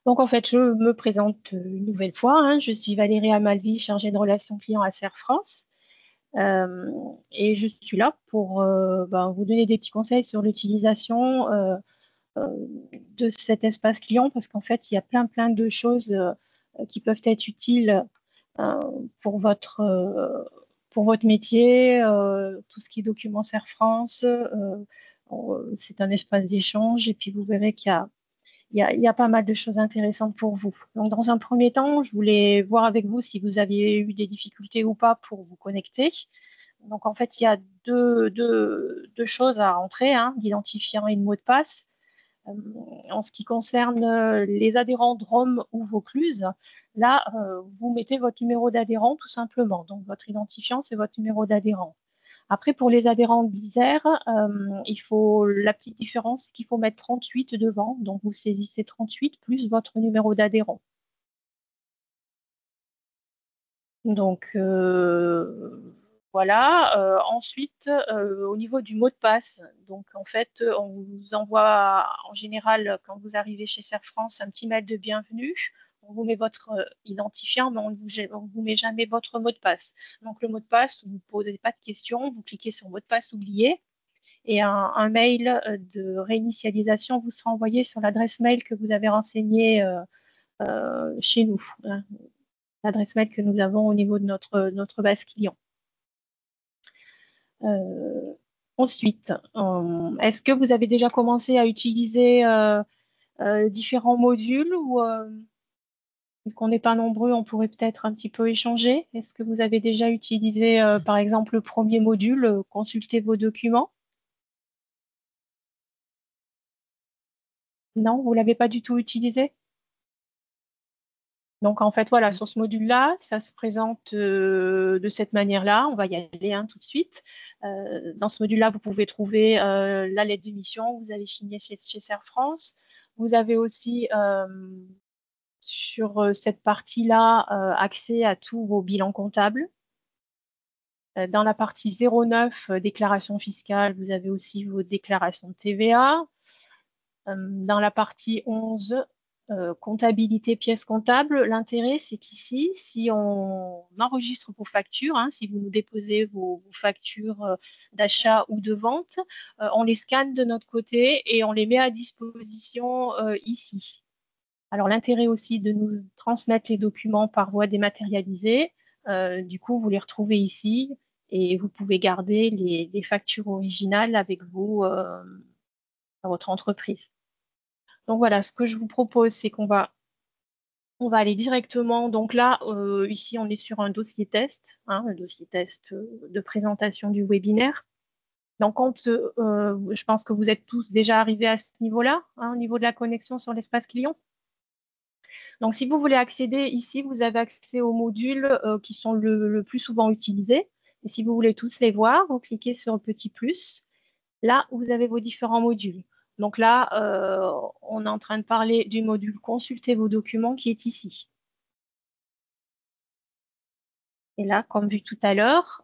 Donc, en fait, je me présente une nouvelle fois, hein. Je suis Valérie Amalvi, chargée de relations clients à Serre France. Euh, et je suis là pour vous donner des petits conseils sur l'utilisation euh, de cet espace client parce qu'en fait, il y a plein de choses qui peuvent être utiles euh, pour pour votre métier, tout ce qui est document Serre France. C'est un espace d'échange et puis vous verrez qu'il y a pas mal de choses intéressantes pour vous. Donc, dans un premier temps, je voulais voir avec vous si vous aviez eu des difficultés ou pas pour vous connecter. Donc, en fait, il y a deux choses à entrer, hein, l'identifiant et le mot de passe. Euh, En ce qui concerne les adhérents Drôme ou Vaucluse, là, vous mettez votre numéro d'adhérent tout simplement. Donc, votre identifiant, c'est votre numéro d'adhérent. Après, pour les adhérents d'Isère, il faut la petite différence, qu'il faut mettre 38 devant. Donc, vous saisissez 38 plus votre numéro d'adhérent. Donc, voilà. Ensuite, au niveau du mot de passe, donc en fait, on vous envoie en général, quand vous arrivez chez Serre France, un petit mail de bienvenue. On vous met votre identifiant, mais on vous met jamais votre mot de passe. Donc, le mot de passe, vous ne posez pas de questions, vous cliquez sur mot de passe oublié et un mail de réinitialisation vous sera envoyé sur l'adresse mail que vous avez renseignée chez nous, hein, l'adresse mail que nous avons au niveau de notre base client. Euh, Ensuite, est-ce que vous avez déjà commencé à utiliser différents modules ou vu qu'on n'est pas nombreux, on pourrait peut-être un petit peu échanger. Est-ce que vous avez déjà utilisé, par exemple, le premier module, consulter vos documents? Non, vous ne l'avez pas du tout utilisé? Donc, en fait, voilà, sur ce module-là, ça se présente de cette manière-là. On va y aller hein, tout de suite. Dans ce module-là, vous pouvez trouver la lettre de mission. Vous avez signé chez Serre France. Vous avez aussi sur cette partie-là accès à tous vos bilans comptables. Dans la partie 09, déclaration fiscale, vous avez aussi vos déclarations de TVA. Dans la partie 11, comptabilité pièces comptables, l'intérêt, c'est qu'ici, si on enregistre vos factures, hein, si vous nous déposez vos factures d'achat ou de vente, on les scanne de notre côté et on les met à disposition ici. Alors, l'intérêt aussi de nous transmettre les documents par voie dématérialisée, du coup, vous les retrouvez ici et vous pouvez garder les factures originales avec vous dans votre entreprise. Donc voilà, ce que je vous propose, c'est on va aller directement. Donc là, ici, on est sur un dossier test, hein, un dossier test de présentation du webinaire. Donc, je pense que vous êtes tous déjà arrivés à ce niveau-là, hein, au niveau de la connexion sur l'espace client. Donc, si vous voulez accéder ici, vous avez accès aux modules qui sont le plus souvent utilisés. Et si vous voulez tous les voir, vous cliquez sur le petit plus. Là, vous avez vos différents modules. Donc là, on est en train de parler du module Consultez vos documents qui est ici. Et là, comme vu tout à l'heure,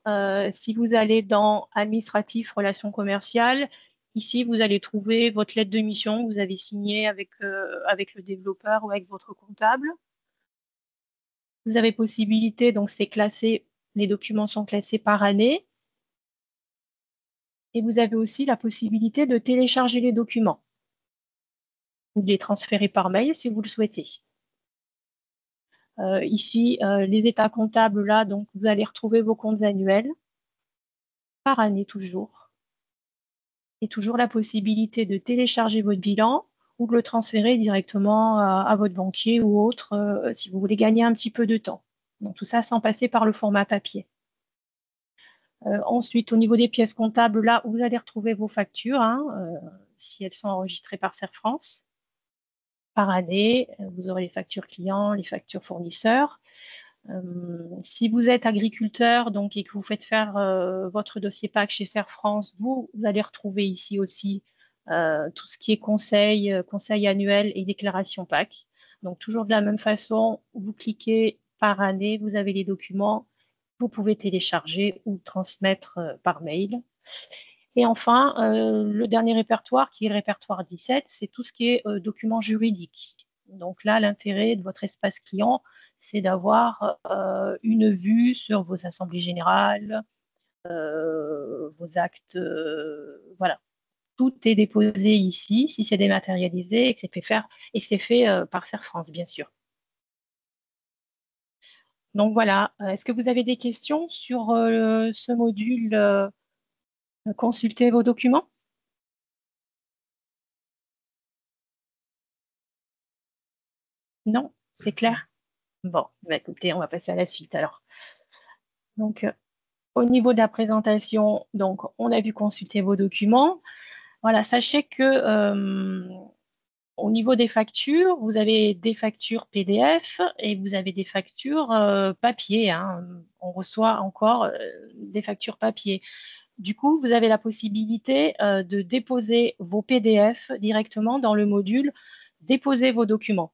si vous allez dans Administratif, Relations commerciales, ici, vous allez trouver votre lettre de mission que vous avez signée avec le développeur ou avec votre comptable. Vous avez possibilité, donc c'est classé, les documents sont classés par année. Et vous avez aussi la possibilité de télécharger les documents ou de les transférer par mail si vous le souhaitez. Ici, les états comptables, là, donc vous allez retrouver vos comptes annuels par année toujours. Et toujours la possibilité de télécharger votre bilan ou de le transférer directement à votre banquier ou autre si vous voulez gagner un petit peu de temps. Donc tout ça sans passer par le format papier. Ensuite, au niveau des pièces comptables, là, vous allez retrouver vos factures, hein, si elles sont enregistrées par Serre France. Par année, vous aurez les factures clients, les factures fournisseurs. Si vous êtes agriculteur donc, et que vous faites faire votre dossier PAC chez Serre France, vous allez retrouver ici aussi tout ce qui est conseil annuel et déclaration PAC. Donc, toujours de la même façon, vous cliquez par année, vous avez les documents, vous pouvez télécharger ou transmettre par mail. Et enfin, le dernier répertoire, qui est le répertoire 17, c'est tout ce qui est documents juridiques. Donc là, l'intérêt de votre espace client, c'est d'avoir une vue sur vos assemblées générales, vos actes, voilà. Tout est déposé ici, si c'est dématérialisé et que c'est fait par Serre France, bien sûr. Donc voilà, est-ce que vous avez des questions sur ce module consulter vos documents? Non, c'est clair? Bon, bah, écoutez, on va passer à la suite alors. Donc, au niveau de la présentation, donc, on a vu consulter vos documents. Voilà, sachez que au niveau des factures, vous avez des factures PDF et vous avez des factures papier, hein. On reçoit encore des factures papier. Du coup, vous avez la possibilité de déposer vos PDF directement dans le module déposer vos documents.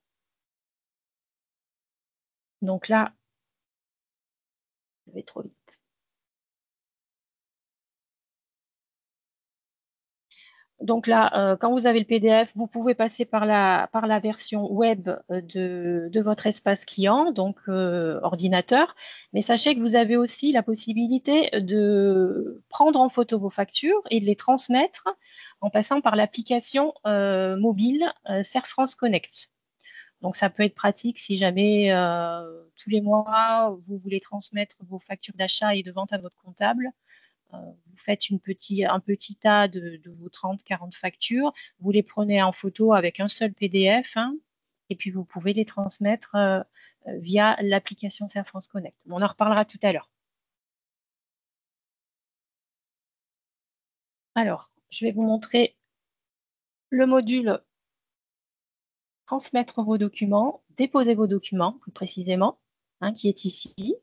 Donc là, je vais trop vite. Donc là, quand vous avez le PDF, vous pouvez passer par la version web de votre espace client, donc ordinateur. Mais sachez que vous avez aussi la possibilité de prendre en photo vos factures et de les transmettre en passant par l'application mobile Serre France Connect. Donc ça peut être pratique si jamais tous les mois, vous voulez transmettre vos factures d'achat et de vente à votre comptable. Vous faites un petit tas de vos 30-40 factures, vous les prenez en photo avec un seul PDF, hein, et puis vous pouvez les transmettre via l'application Serre France Connect. On en reparlera tout à l'heure. Alors, je vais vous montrer le module transmettre vos documents, déposer vos documents plus précisément, hein, qui est ici.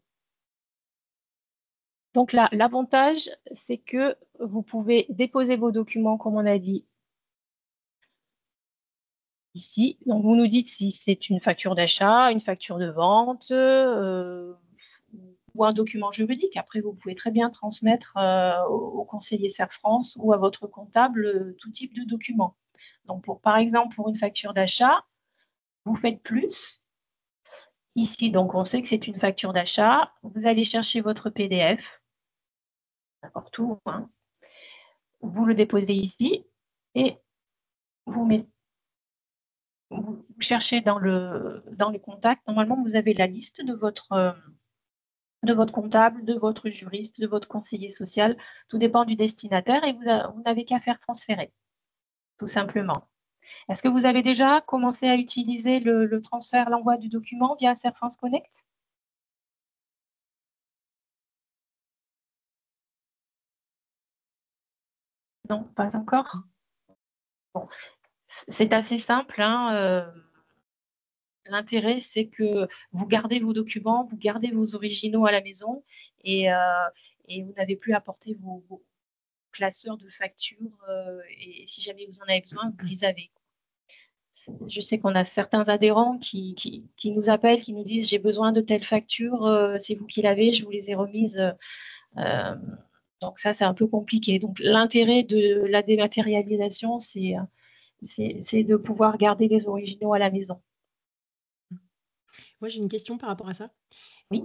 Donc là, l'avantage, c'est que vous pouvez déposer vos documents, comme on a dit, ici. Donc, vous nous dites si c'est une facture d'achat, une facture de vente ou un document juridique. Après, vous pouvez très bien transmettre au conseiller Serre France ou à votre comptable tout type de document. Donc, par exemple, pour une facture d'achat, vous faites plus. Ici, donc, on sait que c'est une facture d'achat. Vous allez chercher votre PDF, n'importe où, hein. Vous le déposez ici et vous cherchez dans les contacts. Normalement, vous avez la liste de votre comptable, de votre juriste, de votre conseiller social. Tout dépend du destinataire et vous n'avez qu'à faire transférer, tout simplement. Est-ce que vous avez déjà commencé à utiliser le transfert, l'envoi du document via Serre France Connect? Non, pas encore. Bon, c'est assez simple, hein. L'intérêt, c'est que vous gardez vos documents, vous gardez vos originaux à la maison et vous n'avez plus à porter vos classeurs de factures. Et si jamais vous en avez besoin, vous les avez. Je sais qu'on a certains adhérents qui nous appellent, qui nous disent j'ai besoin de telle facture, c'est vous qui l'avez, je vous les ai remises. Donc ça, c'est un peu compliqué. Donc l'intérêt de la dématérialisation, c'est de pouvoir garder les originaux à la maison. Moi, j'ai une question par rapport à ça. Oui.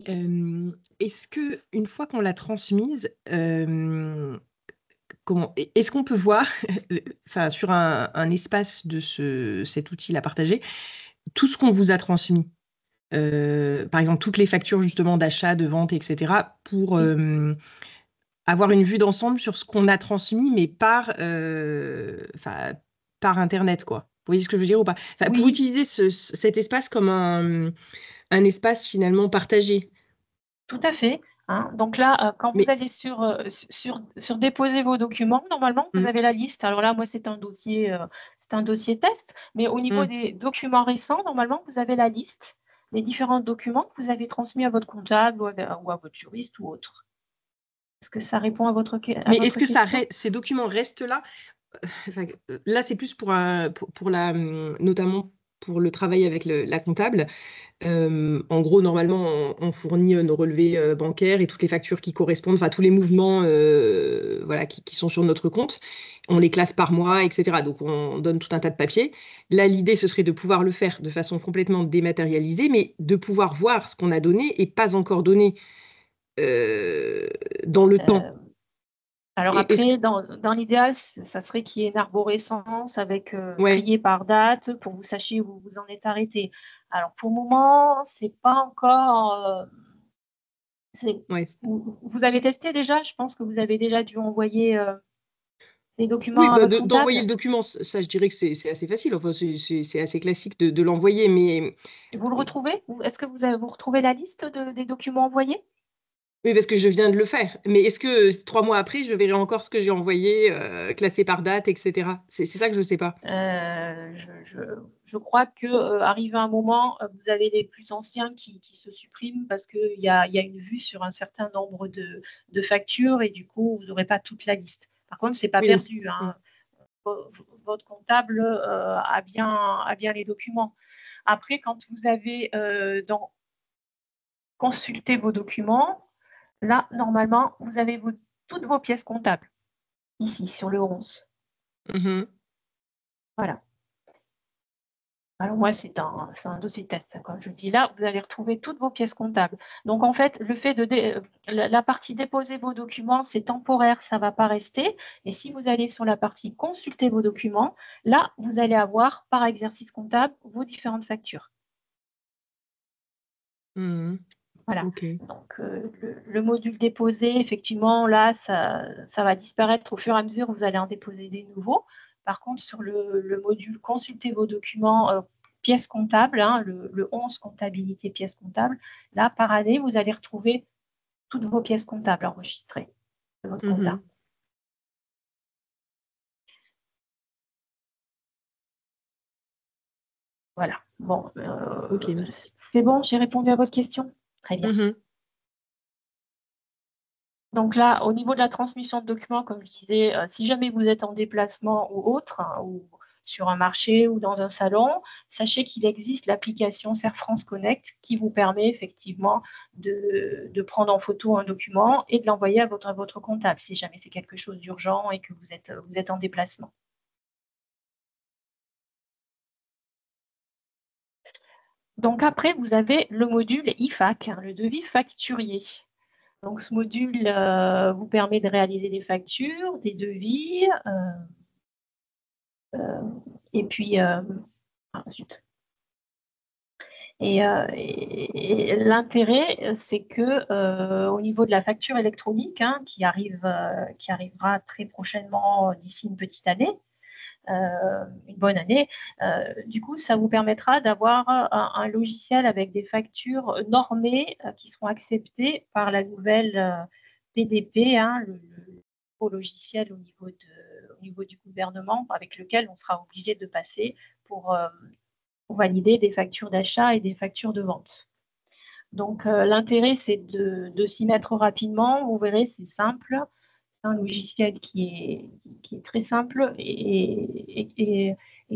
Est-ce qu'une fois qu'on l'a transmise, est-ce qu'on peut voir, sur un espace de cet outil à partager, tout ce qu'on vous a transmis? Par exemple, toutes les factures justement d'achat, de vente, etc., pour avoir une vue d'ensemble sur ce qu'on a transmis, mais par Internet, quoi. Vous voyez ce que je veux dire ou pas? Oui. Pour utiliser cet espace comme un espace finalement partagé. Tout à fait, hein. Donc là, quand vous allez sur déposer vos documents, normalement, vous avez la liste. Alors là, moi, c'est un dossier test, mais au niveau des documents récents, normalement, vous avez la liste des différents documents que vous avez transmis à votre comptable ou à votre juriste ou autre. Est-ce que ça répond à votre question? Mais est-ce que ces documents restent là? Là, c'est plus pour notamment pour le travail avec la comptable. En gros, normalement, on fournit nos relevés bancaires et toutes les factures qui correspondent, enfin tous les mouvements voilà, qui sont sur notre compte. On les classe par mois, etc. Donc, on donne tout un tas de papiers. Là, l'idée, ce serait de pouvoir le faire de façon complètement dématérialisée, mais de pouvoir voir ce qu'on a donné et pas encore donné euh, dans le temps. Alors Et, après, dans l'idéal, ça serait qu'il y ait une arborescence avec ouais, trié par date pour que vous sachiez où vous en êtes arrêté. Alors pour le moment, c'est pas encore. ouais. Vous avez testé déjà? Je pense que vous avez déjà dû envoyer des Oui, documents à bah, votre d'envoyer comptable. le document, ça, je dirais que c'est assez facile. Enfin, c'est assez classique de l'envoyer, mais Vous le retrouvez? Est-ce que vous retrouvez la liste des documents envoyés? oui, parce que je viens de le faire. Mais est-ce que 3 mois après, je verrai encore ce que j'ai envoyé, classé par date, etc. C'est ça que je ne sais pas. Je crois que arrivé un moment, vous avez les plus anciens qui se suppriment parce qu'il y a une vue sur un certain nombre de factures et du coup, vous n'aurez pas toute la liste. Par contre, c'est pas Oui, donc, perdu, hein. Votre comptable a bien les documents. Après, quand vous avez consulté vos documents, là, normalement, vous avez toutes vos pièces comptables ici sur le 11. mhm. Voilà. Alors moi, c'est un dossier test. Comme je dis là, vous allez retrouver toutes vos pièces comptables. Donc en fait, le fait la partie déposer vos documents, c'est temporaire, ça ne va pas rester. Et si vous allez sur la partie consulter vos documents, là, vous allez avoir par exercice comptable vos différentes factures. Mhm. Voilà. Ok. Donc le module déposé, effectivement, là, ça va disparaître au fur et à mesure où vous allez en déposer des nouveaux. Par contre, sur le module consulter vos documents pièces comptables, hein, le 11 comptabilité pièces comptables, là, par année, vous allez retrouver toutes vos pièces comptables enregistrées de votre compta. Mhm. Voilà. Bon, Ok, merci. c'est bon, j'ai répondu à votre question. Très bien. Mhm. Donc là, au niveau de la transmission de documents, comme je disais, si jamais vous êtes en déplacement ou autre, hein, ou sur un marché ou dans un salon, sachez qu'il existe l'application Serre France Connect qui vous permet effectivement de prendre en photo un document et de l'envoyer à votre comptable si jamais c'est quelque chose d'urgent et que vous êtes en déplacement. Donc après, vous avez le module IFAC, hein, le devis facturier. Donc ce module vous permet de réaliser des factures, des devis, et puis, zut. Et l'intérêt, c'est que au niveau de la facture électronique, hein, qui arrivera très prochainement d'ici une petite année, une bonne année, du coup, ça vous permettra d'avoir un logiciel avec des factures normées qui seront acceptées par la nouvelle PDP, hein, le logiciel au niveau du gouvernement avec lequel on sera obligé de passer pour valider des factures d'achat et des factures de vente. Donc, l'intérêt, c'est de s'y mettre rapidement. Vous verrez, c'est simple. C'est un logiciel qui est très simple et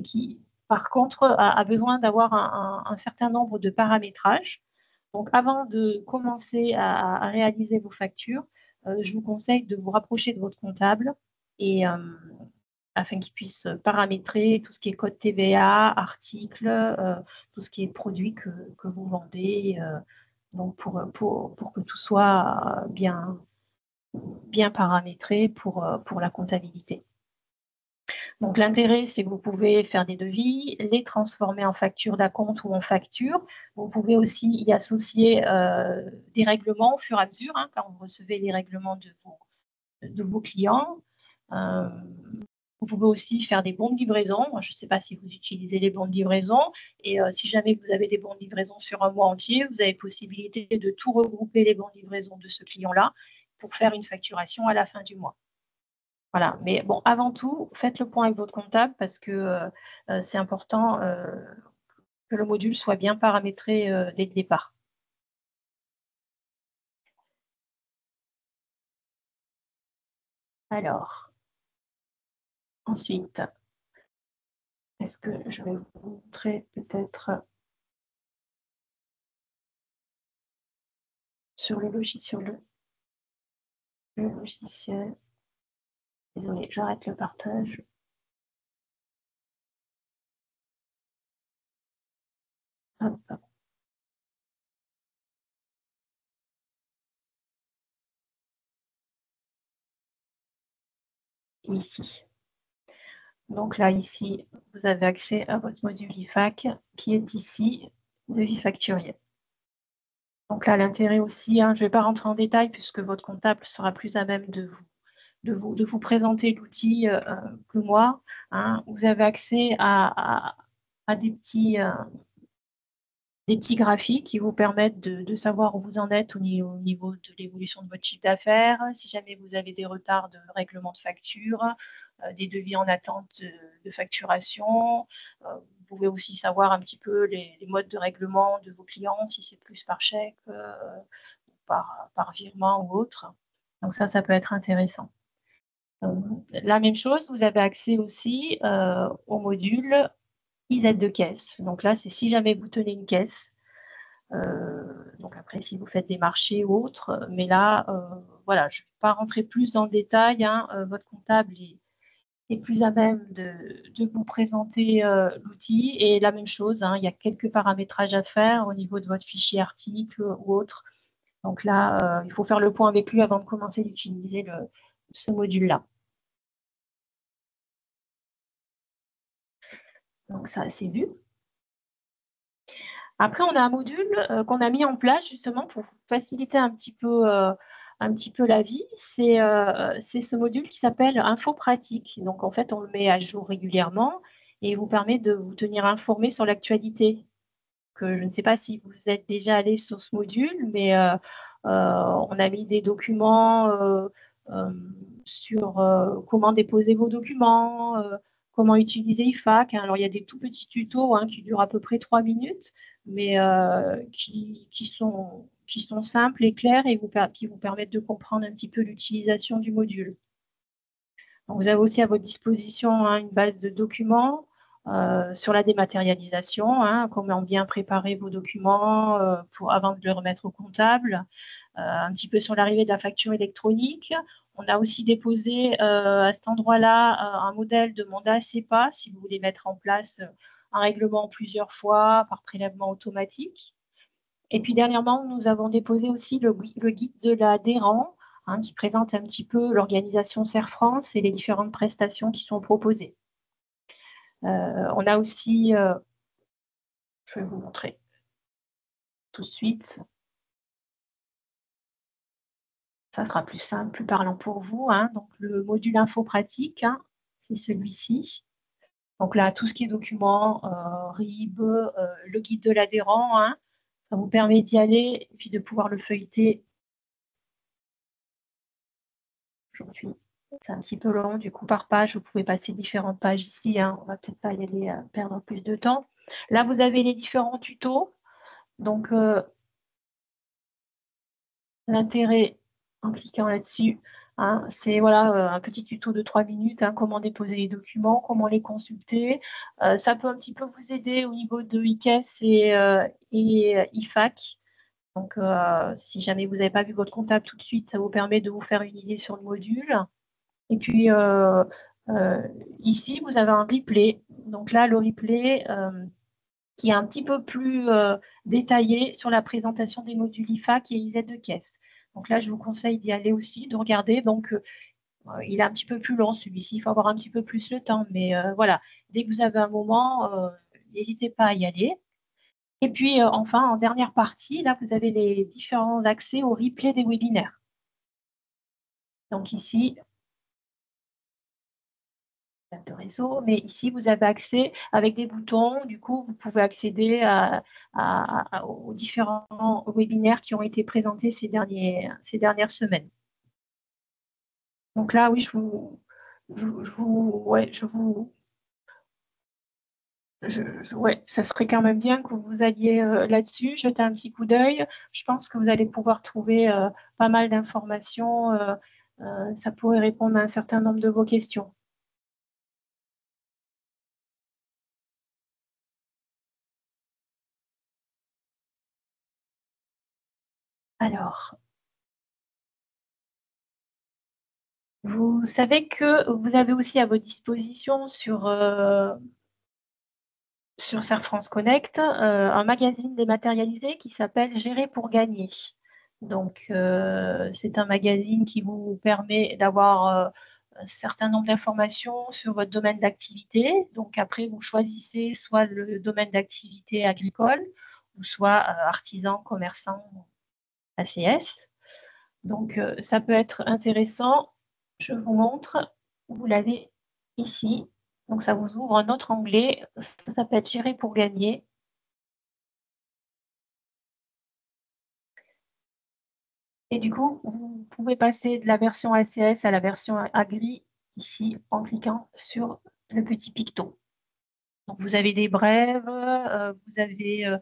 qui, par contre, a besoin d'avoir un certain nombre de paramétrages. Donc, avant de commencer à réaliser vos factures, je vous conseille de vous rapprocher de votre comptable et afin qu'il puisse paramétrer tout ce qui est code TVA, articles, tout ce qui est produit que vous vendez, donc pour que tout soit bien paramétré pour la comptabilité. Donc l'intérêt, c'est que vous pouvez faire des devis, les transformer en facture d'acompte ou en facture. Vous pouvez aussi y associer des règlements au fur et à mesure, hein, quand vous recevez les règlements de vos clients. Euh, Vous pouvez aussi faire des bons de livraison. Moi, je ne sais pas si vous utilisez les bons de livraison. Et si jamais vous avez des bons de livraison sur un mois entier, vous avez possibilité de tout regrouper les bons de livraison de ce client-là pour faire une facturation à la fin du mois. Voilà. Mais bon, avant tout, faites le point avec votre comptable parce que c'est important que le module soit bien paramétré dès le départ. Alors, ensuite, Est-ce que je vais vous montrer peut-être sur le logiciel. Le logiciel. Désolée, j'arrête le partage. Hop, hop. Ici. Donc là, ici, vous avez accès à votre module IFAC qui est ici, devis facturiel. Donc là, l'intérêt aussi, hein, je ne vais pas rentrer en détail puisque votre comptable sera plus à même de vous présenter l'outil que moi. Hein. Vous avez accès à des petits graphiques qui vous permettent de savoir où vous en êtes au niveau de l'évolution de votre chiffre d'affaires, si jamais vous avez des retards de règlement de facture, des devis en attente de facturation. Vous pouvez aussi savoir un petit peu les modes de règlement de vos clients, si c'est plus par chèque, par virement ou autre. Donc ça peut être intéressant. La même chose, vous avez accès aussi au module IZ de caisse. Donc là, c'est si jamais vous tenez une caisse. Donc après, si vous faites des marchés ou autres, mais là, voilà, je ne vais pas rentrer plus dans le détail. Hein, votre comptable est plus à même de vous présenter l'outil. Et la même chose, hein, il y a quelques paramétrages à faire au niveau de votre fichier article ou autre. Donc là, il faut faire le point avec lui avant de commencer d'utiliser ce module-là. Donc ça, c'est vu. Après, on a un module qu'on a mis en place justement pour faciliter un petit peu la vie. C'est ce module qui s'appelle Info Pratique. Donc, en fait, on le met à jour régulièrement et il vous permet de vous tenir informé sur l'actualité. Je ne sais pas si vous êtes déjà allé sur ce module, mais on a mis des documents euh, sur comment déposer vos documents, comment utiliser IFAC. Alors, il y a des tout petits tutos hein, qui durent à peu près 3 minutes, mais qui sont simples et clairs et qui vous permettent de comprendre un petit peu l'utilisation du module. Donc, vous avez aussi à votre disposition hein, une base de documents sur la dématérialisation, hein, comment bien préparer vos documents avant de les remettre au comptable, un petit peu sur l'arrivée de la facture électronique. On a aussi déposé à cet endroit-là un modèle de mandat CEPA, si vous voulez mettre en place un règlement plusieurs fois par prélèvement automatique. Et puis dernièrement, nous avons déposé aussi le guide de l'adhérent, hein, qui présente un petit peu l'organisation Serre France et les différentes prestations qui sont proposées. On a aussi, je vais vous montrer tout de suite, ça sera plus simple, plus parlant pour vous. Hein. Donc le module info pratique, hein, c'est celui-ci. Donc là, tout ce qui est documents, RIB, le guide de l'adhérent, hein, ça vous permet d'y aller et puis de pouvoir le feuilleter. Aujourd'hui, c'est un petit peu long, du coup, par page, vous pouvez passer différentes pages ici. Hein. On ne va peut-être pas y aller perdre plus de temps. Là, vous avez les différents tutos. Donc, l'intérêt en cliquant là-dessus, hein, c'est voilà, un petit tuto de 3 minutes, hein, comment déposer les documents, comment les consulter. Ça peut un petit peu vous aider au niveau de IKES et IFAC. Donc, si jamais vous n'avez pas vu votre comptable tout de suite, ça vous permet de vous faire une idée sur le module. Et puis, ici, vous avez un replay. Donc là, le replay qui est un petit peu plus détaillé sur la présentation des modules IFAC et IZ de caisse. Donc là, je vous conseille d'y aller aussi, de regarder. Donc, il est un petit peu plus long, celui-ci. Il faut avoir un petit peu plus le temps. Mais voilà, dès que vous avez un moment, n'hésitez pas à y aller. Et puis, enfin, en dernière partie, là, vous avez les différents accès au replay des webinaires. Donc ici, de réseau, mais ici, vous avez accès avec des boutons. Du coup, vous pouvez accéder aux différents webinaires qui ont été présentés ces dernières semaines. Donc là, oui, ça serait quand même bien que vous alliez là-dessus, jeter un petit coup d'œil. Je pense que vous allez pouvoir trouver pas mal d'informations. Ça pourrait répondre à un certain nombre de vos questions. Alors, vous savez que vous avez aussi à votre disposition sur Serre France Connect un magazine dématérialisé qui s'appelle Gérer pour gagner. Donc, c'est un magazine qui vous permet d'avoir un certain nombre d'informations sur votre domaine d'activité. Donc, après, vous choisissez soit le domaine d'activité agricole ou soit artisan, commerçant, ACS. Donc, ça peut être intéressant. Je vous montre. Vous l'avez ici. Donc, ça vous ouvre un autre onglet. Ça s'appelle Gérer pour gagner. Et du coup, vous pouvez passer de la version ACS à la version Agri ici en cliquant sur le petit picto. Donc, vous avez des brèves, vous avez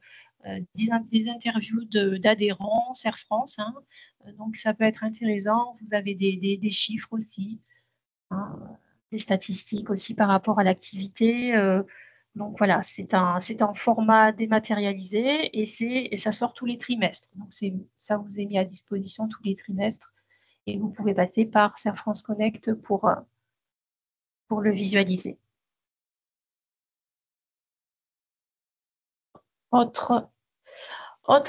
des interviews d'adhérents, Serre France, hein. Donc, ça peut être intéressant. Vous avez des chiffres aussi, hein, des statistiques aussi par rapport à l'activité. Donc voilà, c'est un format dématérialisé et ça sort tous les trimestres. Donc ça vous est mis à disposition tous les trimestres et vous pouvez passer par Serre France Connect pour le visualiser. Autre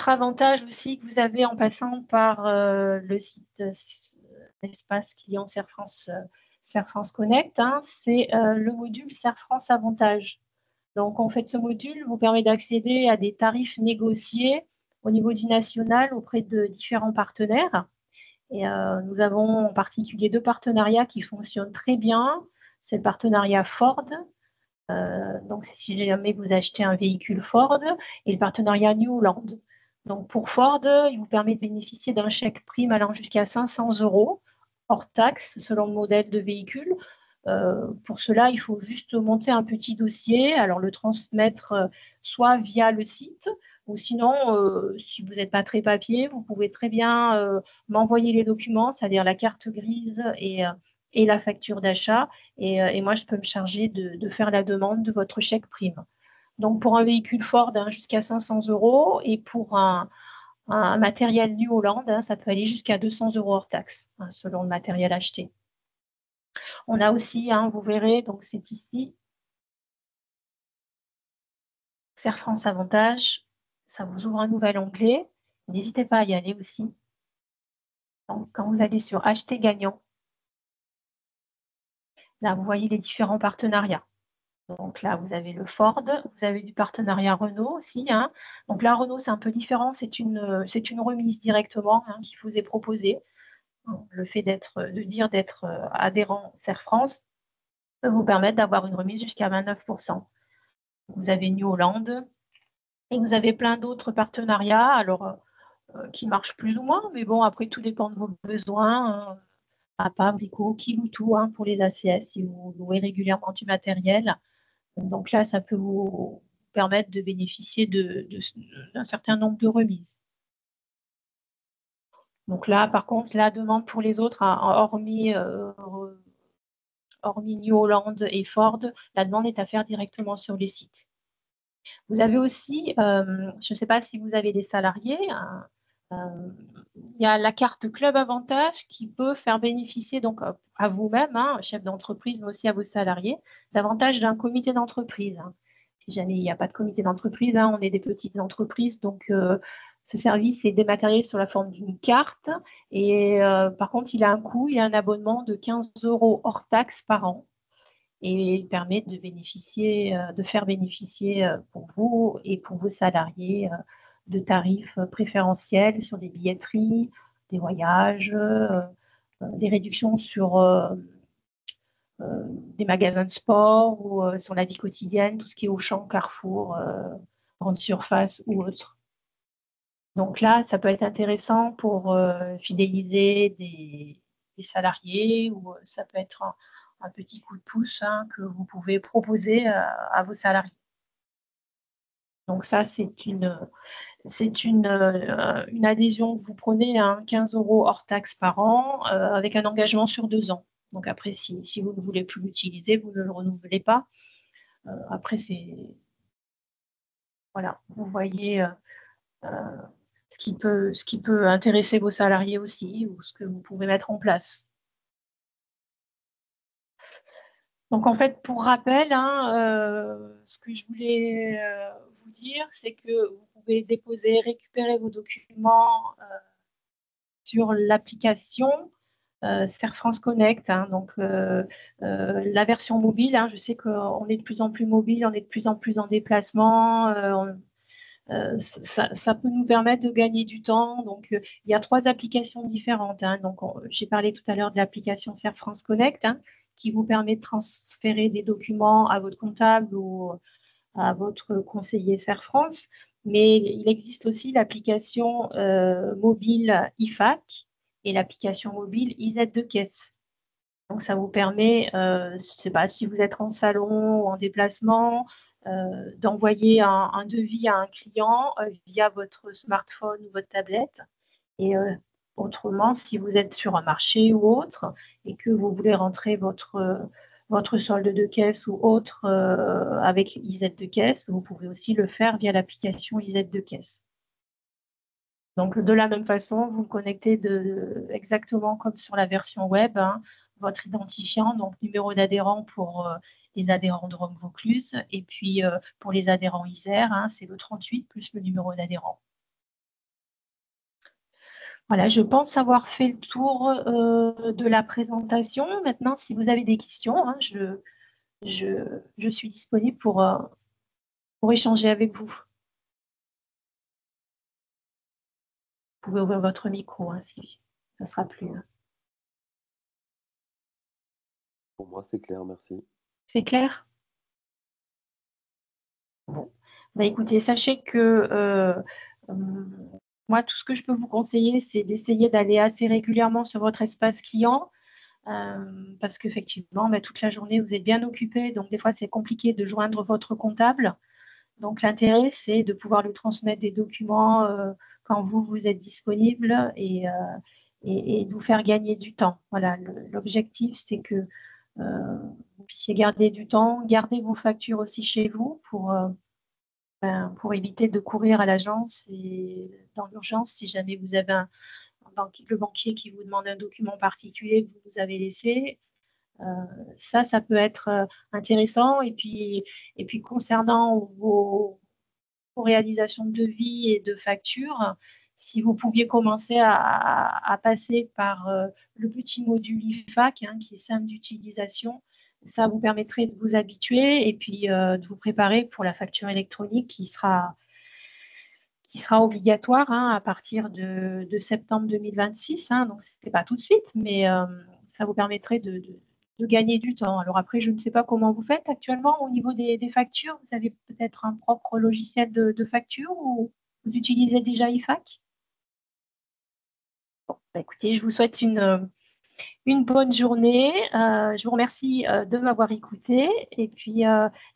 avantage aussi que vous avez en passant par le site espace client Serre France Connect, hein, c'est le module Serre France Avantage. Donc, en fait, ce module vous permet d'accéder à des tarifs négociés au niveau du national auprès de différents partenaires. Et nous avons en particulier 2 partenariats qui fonctionnent très bien. C'est le partenariat Ford. Donc, si jamais vous achetez un véhicule Ford, et le partenariat New Holland. Donc, pour Ford, il vous permet de bénéficier d'un chèque prime allant jusqu'à 500 € hors taxe selon le modèle de véhicule. Pour cela, il faut juste monter un petit dossier, alors le transmettre soit via le site, ou sinon, si vous n'êtes pas très papier, vous pouvez très bien m'envoyer les documents, c'est-à-dire la carte grise et la facture d'achat, et moi, je peux me charger de faire la demande de votre chèque prime. Donc, pour un véhicule Ford, hein, jusqu'à 500 €, et pour un matériel New Holland, hein, ça peut aller jusqu'à 200 € hors taxe, hein, selon le matériel acheté. On a aussi, hein, vous verrez, donc c'est ici, Serre France Avantage. Ça vous ouvre un nouvel onglet. N'hésitez pas à y aller aussi. Donc, quand vous allez sur Acheter gagnant, là, vous voyez les différents partenariats. Donc là, vous avez le Ford, vous avez du partenariat Renault aussi, hein. Donc là, Renault, c'est un peu différent. C'est une remise directement, hein, qui vous est proposée. Le fait d'être adhérent Serre France peut vous permettre d'avoir une remise jusqu'à 29%. Vous avez New Holland et vous avez plein d'autres partenariats. Alors, qui marchent plus ou moins, mais bon, après, tout dépend de vos besoins, hein. APA, Brico, Kiloutou, hein, pour les ACS, si vous louez régulièrement du matériel. Donc là, ça peut vous permettre de bénéficier d'un certain nombre de remises. Donc là, par contre, la demande pour les autres, hein, hormis New Holland et Ford, la demande est à faire directement sur les sites. Vous avez aussi, je ne sais pas si vous avez des salariés, hein, il y a la carte Club Avantage qui peut faire bénéficier donc à vous-même, hein, chef d'entreprise, mais aussi à vos salariés, davantage d'un comité d'entreprise, hein. Si jamais il n'y a pas de comité d'entreprise, hein, on est des petites entreprises, donc ce service est dématérialisé sur la forme d'une carte. Et par contre, il a un coût, il a un abonnement de 15 € hors taxe par an. Et il permet de faire bénéficier pour vous et pour vos salariés de tarifs préférentiels sur des billetteries, des voyages, des réductions sur des magasins de sport ou sur la vie quotidienne, tout ce qui est Auchan, Carrefour, grande surface ou autre. Donc là, ça peut être intéressant pour fidéliser des salariés, ou ça peut être un petit coup de pouce, hein, que vous pouvez proposer à vos salariés. Donc ça, c'est une adhésion que vous prenez à 15 € hors taxe par an, avec un engagement sur 2 ans. Donc après, si vous ne voulez plus l'utiliser, vous ne le renouvelez pas. Après, voilà, vous voyez ce qui peut intéresser vos salariés aussi, ou ce que vous pouvez mettre en place. Donc, en fait, pour rappel, ce que je voulais vous dire, c'est que vous pouvez déposer, récupérer vos documents sur l'application Serre France Connect. Donc, la version mobile, je sais qu'on est de plus en plus mobile, on est de plus en plus en déplacement. Ça peut nous permettre de gagner du temps. Donc, il y a 3 applications différentes. Donc, j'ai parlé tout à l'heure de l'application Serre France Connect, qui vous permet de transférer des documents à votre comptable ou à votre conseiller Serre France. Mais il existe aussi l'application mobile IFAC et l'application mobile IZ de caisse. Donc, ça vous permet, je ne sais pas, si vous êtes en salon ou en déplacement, d'envoyer un devis à un client via votre smartphone ou votre tablette. Et autrement, si vous êtes sur un marché ou autre et que vous voulez rentrer votre solde de caisse ou autre avec IZ de caisse, vous pouvez aussi le faire via l'application IZ de caisse. Donc, de la même façon, vous connectez exactement comme sur la version web, votre identifiant, donc numéro d'adhérent pour les adhérents de Rome Vaucluse, et puis pour les adhérents Isère, c'est le 38 plus le numéro d'adhérent. Voilà, je pense avoir fait le tour de la présentation. Maintenant, si vous avez des questions, je suis disponible pour échanger avec vous. Vous pouvez ouvrir votre micro si ça sera plus. Pour moi, c'est clair, merci. C'est clair? Bon. Bah, écoutez, sachez que moi, tout ce que je peux vous conseiller, c'est d'essayer d'aller assez régulièrement sur votre espace client. Parce qu'effectivement, toute la journée, vous êtes bien occupé. Donc, des fois, c'est compliqué de joindre votre comptable. Donc, l'intérêt, c'est de pouvoir lui transmettre des documents quand vous êtes disponible et de vous faire gagner du temps. Voilà, l'objectif, c'est que vous puissiez garder du temps, garder vos factures aussi chez vous pour éviter de courir à l'agence et dans l'urgence si jamais vous avez le banquier qui vous demande un document particulier que vous avez laissé. Ça peut être intéressant. Et puis concernant vos réalisations de devis et de factures, si vous pouviez commencer à passer par le petit module IFAC, qui est simple d'utilisation, ça vous permettrait de vous habituer et puis de vous préparer pour la facture électronique qui sera obligatoire à partir de septembre 2026. Donc, ce n'est pas tout de suite, mais ça vous permettrait de gagner du temps. Alors après, je ne sais pas comment vous faites actuellement au niveau des factures. Vous avez peut-être un propre logiciel de facture ou vous utilisez déjà IFAC? Bon, écoutez, je vous souhaite une bonne journée. Je vous remercie de m'avoir écouté. Et puis,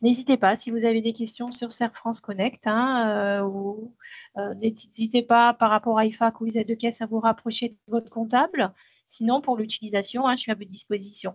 n'hésitez pas, si vous avez des questions sur Serre France Connect, n'hésitez pas par rapport à IFAC ou IZ de caisse à vous rapprocher de votre comptable. Sinon, pour l'utilisation, je suis à votre disposition.